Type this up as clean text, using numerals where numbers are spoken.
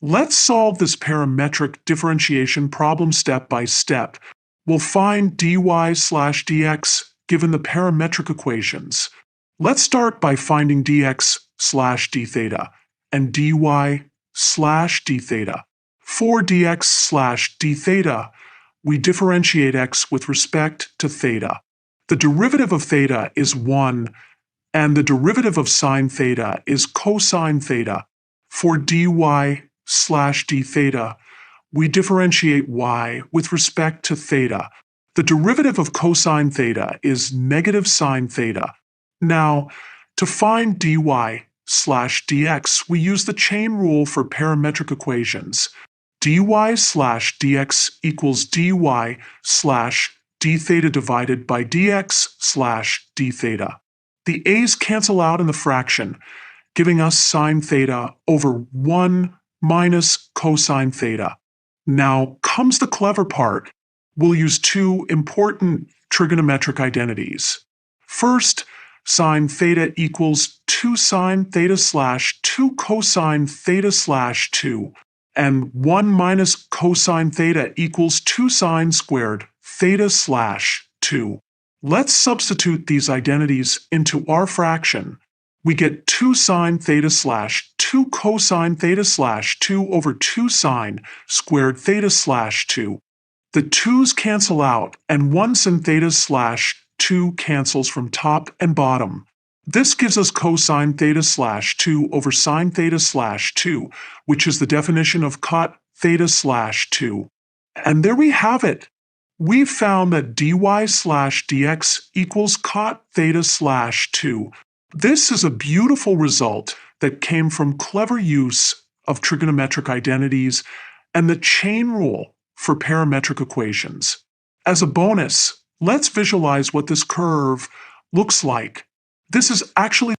Let's solve this parametric differentiation problem step by step. We'll find dy/dx given the parametric equations. Let's start by finding dx/dθ and dy/dθ. For dx/dθ, we differentiate x with respect to theta. The derivative of theta is 1, and the derivative of sine theta is cosine theta. For dy/dθ, we differentiate y with respect to theta. The derivative of cosine theta is negative sine theta. Now, to find dy/dx, we use the chain rule for parametric equations. dy/dx equals dy/dθ divided by dx/dθ. The a's cancel out in the fraction, giving us sine theta over 1 minus cosine theta. Now comes the clever part. We'll use two important trigonometric identities. First, sine theta equals 2 sine theta slash 2 cosine theta slash 2, and 1 minus cosine theta equals 2 sine squared theta slash 2. Let's substitute these identities into our fraction. We get 2 sine theta slash 2 cosine theta slash 2 over 2 sine squared theta slash 2. The 2's cancel out, and 1 sin theta slash 2 cancels from top and bottom. This gives us cosine theta slash 2 over sine theta slash 2, which is the definition of cot theta slash 2. And there we have it. We've found that dy/dx equals cot theta slash 2. This is a beautiful result that came from clever use of trigonometric identities and the chain rule for parametric equations. As a bonus, let's visualize what this curve looks like. This is actually